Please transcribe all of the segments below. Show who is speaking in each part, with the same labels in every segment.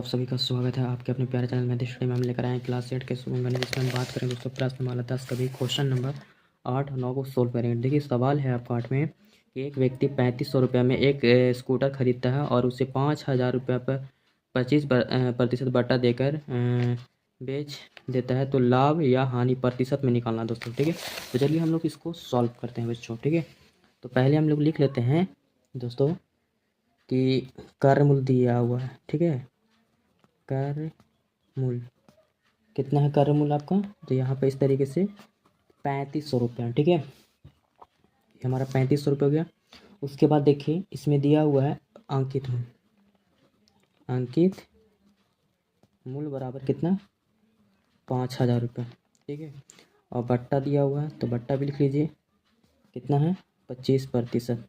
Speaker 1: आप सभी का स्वागत है आपके अपने प्यारे चैनल में। स्टडी में हम लेकर आए हैं क्लास 8 के सुगम गणित, जिसमें हम बात करें दोस्तों प्रश्न नंबर 10 का भी क्वेश्चन नंबर 8 और 9 को सोल्व करेंगे। देखिए सवाल है आपका 8 में कि एक व्यक्ति 3500 रुपये में एक स्कूटर खरीदता है और उसे 5000 रुपये पर 25% बट्टा देकर बेच देता है, तो लाभ या हानि प्रतिशत में निकालना दोस्तों। ठीक है, तो चलिए हम लोग इसको सॉल्व करते हैं बच्चों। ठीक है, तो पहले हम लोग लिख लेते हैं दोस्तों कि कार्य मूल्य दिया हुआ है। ठीक है, कार्य मूल्य कितना है? कार्य मूल्य आपका तो यहाँ पे इस तरीके से 3500 रुपये। ठीक है, ये हमारा 3500 रुपये हो गया। उसके बाद देखिए इसमें दिया हुआ है अंकित मूल्य। अंकित मूल्य बराबर कितना? 5000 रुपये। ठीक है, और बट्टा दिया हुआ है तो बट्टा भी लिख लीजिए, कितना है? 25%।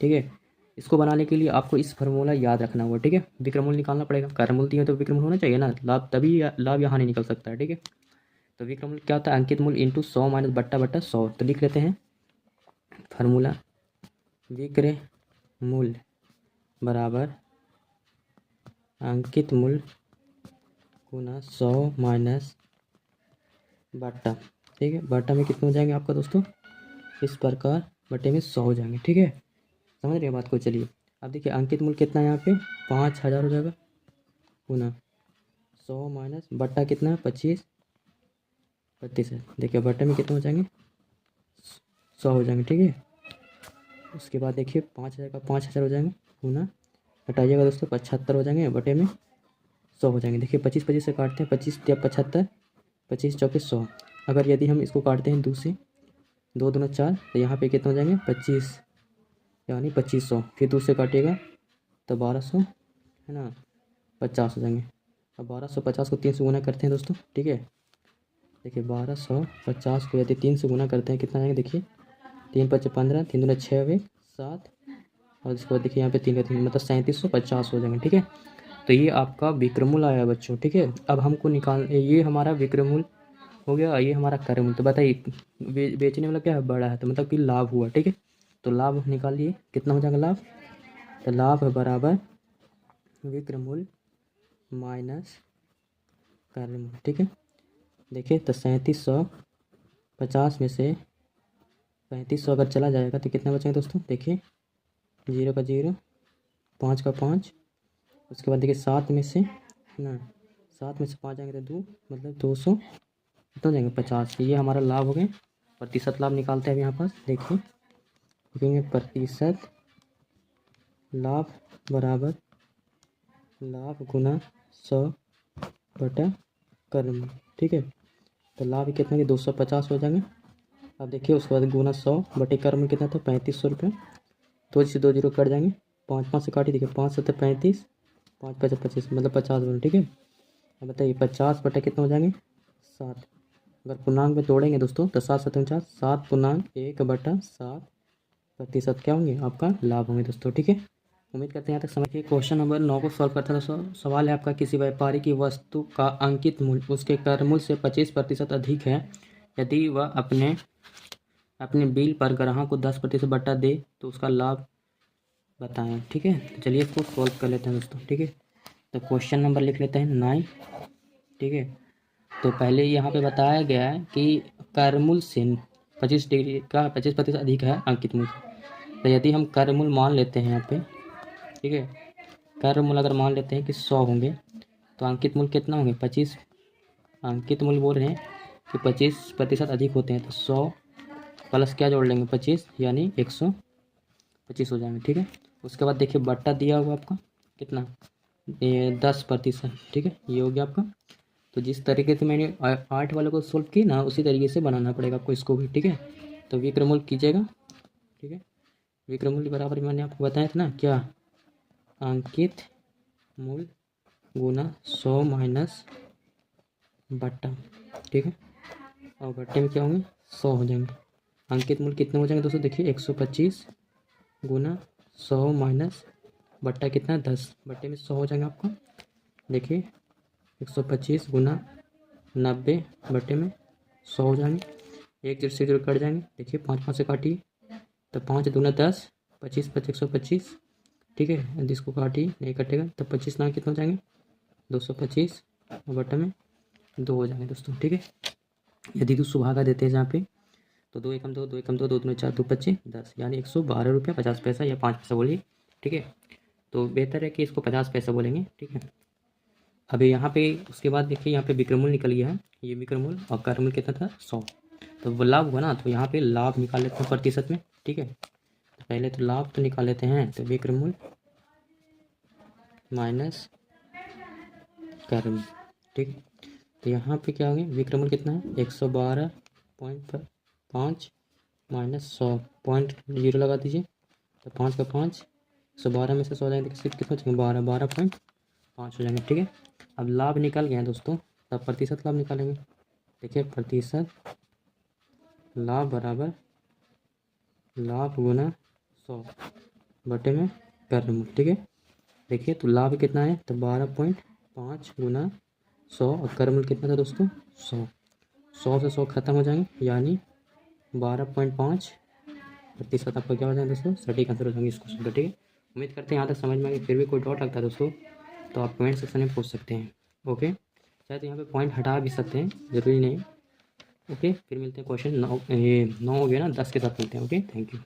Speaker 1: ठीक है, इसको बनाने के लिए आपको इस फार्मूला याद रखना होगा। ठीक है, विक्रमूल्य निकालना पड़ेगा। कार्यमूल्य दिए तो विक्रमूल्य होना चाहिए ना, लाभ तभी लाभ यहाँ नहीं निकल सकता है। ठीक है, तो विक्रमूल्य क्या होता है? अंकित मूल्य इंटू 100 माइनस बट्टा बट्टा 100। तो लिख लेते हैं फार्मूला, विक्रमूल्य बराबर अंकित मूल्य गुना 100 माइनस बट्टा। ठीक है, बट्टा में कितने हो जाएंगे आपका दोस्तों? इस प्रकार बट्टे में 100 हो जाएंगे। ठीक है, समझ रहे हैं बात को? चलिए अब देखिए अंकित मूल्य कितना है यहाँ पे? 5000 हो जाएगा गुना 100 माइनस बट्टा कितना है? 25%। देखिए बट्टे में कितने हो जाएंगे? 100 हो जाएंगे। ठीक है, उसके बाद देखिए 5000 का 5000 हो जाएंगे गुना, हटाइएगा दोस्तों, 75 हो जाएंगे, बटे में 100 हो जाएंगे। देखिए 25 25 से काटते हैं, 25 या 75, 25 चौके 100। अगर यदि हम इसको काटते हैं 2 से, 2 दूना 4, तो यहाँ पे कितने हो जाएंगे? 25 यानी 2500। फिर 2 से काटिएगा तो 1200 है ना, 50 हो जाएंगे। अब 1250 को 3 से गुना करते हैं दोस्तों। ठीक है, देखिए 1250 को यदि 3 से गुना करते हैं कितना आएगा? देखिए 3 5 15, 3 दूना 6 हुए 7, और इसके बाद देखिए यहाँ पे 3 का 3 मतलब 3750 हो जाएंगे। ठीक है, तो ये आपका विक्रमूल्य आया बच्चों। ठीक है, अब हमको निकाल, ये हमारा विक्रमूल्य हो गया, ये हमारा कार्यमूल्य। तो बताइए बेचने वाला क्या है? बड़ा है, तो मतलब कि लाभ हुआ। ठीक है, तो लाभ निकालिए, कितना हो जाएगा लाभ? तो लाभ है बराबर विक्रमूल्य माइनस कार्यमूल्य। ठीक है, देखिए तो 3750 में से 3500 अगर चला जाएगा तो कितना बचेगा दोस्तों? देखिए 0 का 0, 5 का 5, उसके बाद देखिए 7 में से है ना, 7 में से 5 जाएंगे तो 2, मतलब 200 कितना हो जाएंगे? 50। ये हमारा लाभ हो गए। प्रतिशत लाभ निकालते हैं अब यहाँ पास। देखिए लिखेंगे प्रतिशत लाभ बराबर लाभ गुना 100 बटा कर्म। ठीक है, तो लाभ कितना के 250 हो जाएंगे। अब देखिए उसके बाद गुना 100 बटे कर्म कितना था? 3500 रुपये। तो इससे 2 जीरो कट जाएंगे, 5 5 से काटिए, देखिए 5 7 35, 5 5 25 मतलब 50 बने। ठीक है, अब बताइए 50 बटे कितना हो जाएंगे? 7। अगर पूर्णांक में तोड़ेंगे दोस्तों तो 7 7 49, 7/7 क्या होंगे? आपका लाभ होंगे दोस्तों। ठीक है, उम्मीद करते हैं यहाँ तक समझ के। क्वेश्चन नंबर 9 को सॉल्व करते हैं दोस्तों। सवाल है आपका, किसी व्यापारी की वस्तु का अंकित मूल्य उसके कर मूल्य से 25% अधिक है। यदि वह अपने बिल पर ग्राहक को 10% बट्टा दे तो उसका लाभ बताएं। ठीक है, तो चलिए इसको सॉल्व कर लेते हैं दोस्तों। ठीक है, तो क्वेश्चन नंबर लिख लेते हैं 9। ठीक है, तो पहले यहाँ पे बताया गया है कि कर मूल्य से 25 डिग्री का 25% अधिक है अंकित मूल्य। तो यदि हम कर मूल्य मान लेते हैं यहाँ पे, ठीक है, कर मूल्य अगर मान लेते हैं कि 100 होंगे तो अंकित मूल्य कितना होंगे? 25। अंकित मूल्य बोल रहे हैं कि 25% अधिक होते हैं, तो 100 प्लस क्या जोड़ लेंगे? 25 यानी 125 हो जाएंगे। ठीक है, उसके बाद देखिए बट्टा दिया हुआ आपका कितना? 10%। ठीक है, ये हो गया आपका। तो जिस तरीके से मैंने 8 वाले को सोल्व की ना, उसी तरीके से बनाना पड़ेगा आपको इसको भी। ठीक है, तो विक्रमूल्य कीजिएगा। ठीक है, विक्रमूल्य बराबर मैंने आपको बताया था ना क्या? अंकित मूल्य गुना 100 माइनस बट्टा। ठीक है, और बट्टे में क्या होंगे? 100 हो जाएंगे। अंकित मूल्य कितने हो जाएंगे दोस्तों? देखिए 125 गुना 100 माइनस बट्टा कितना? 10, बट्टे में 100 हो जाएंगे आपका। देखिए 125 गुना 90 बटे में 100 हो जाएंगे। 1 जीरो से 0 कट जाएंगे। देखिए 5 5 से काटिए तो 5 दूना 10, 25 25 125। ठीक है, यदि इसको काटिए नहीं कटेगा तो 25 ना कितना हो जाएंगे? 225 बटे में 2 हो जाएंगे दोस्तों, ठीक है। यदि 200 भागा देते हैं जहाँ पे, तो 2 एकम 2, 2 एकम 2, 2 दूनी 4, 2 पच्चीस 10, यानी 112 रुपये 50 पैसा या 5 पैसा बोलिए, ठीक है। तो बेहतर है कि इसको 50 पैसा बोलेंगे, ठीक है। अभी यहाँ पे उसके बाद देखिए यहाँ पे विक्रमूल निकल गया है, ये विक्रमूल और कर्मूल कितना था 100, तो वो लाभ हुआ ना, तो यहाँ पे लाभ निकाल लेते हैं प्रतिशत में, ठीक है। तो पहले तो लाभ तो निकाल लेते हैं, तो विक्रमूल माइनस कर्मूल, ठीक। तो यहाँ पे क्या होंगे, विक्रमूल कितना है 112.5 माइनस 100.0 लगा दीजिए, तो 5 का 5, 112 में से 100 जाएंगे तो कितना बचेंगे 12.5 हो जाएंगे, ठीक है। अब लाभ निकल गया दोस्तों, तब प्रतिशत लाभ निकालेंगे। देखिए प्रतिशत लाभ बराबर लाभ गुना 100 बटे में कर्मूल, ठीक है। देखिए तो लाभ कितना है, तो 12.5 गुना 100 और कर्मूल कितना था दोस्तों 100, 100 से 100 खत्म हो जाएंगे, यानी 12.5 प्रतिशत आपका क्या हो जाएगा दोस्तों, सटीक आंसर हो जाएंगे इस क्वेश्चन का, ठीक है। उम्मीद करते हैं यहाँ तक समझ में आ गया। फिर भी कोई डाउट लगता है दोस्तों तो आप कमेंट सेक्शन में पूछ सकते हैं, ओके। चाहे तो यहाँ पे पॉइंट हटा भी सकते हैं, ज़रूरी नहीं, ओके। फिर मिलते हैं क्वेश्चन 9, ये 9 हो गया ना, 10 के साथ मिलते हैं, ओके। Thank you.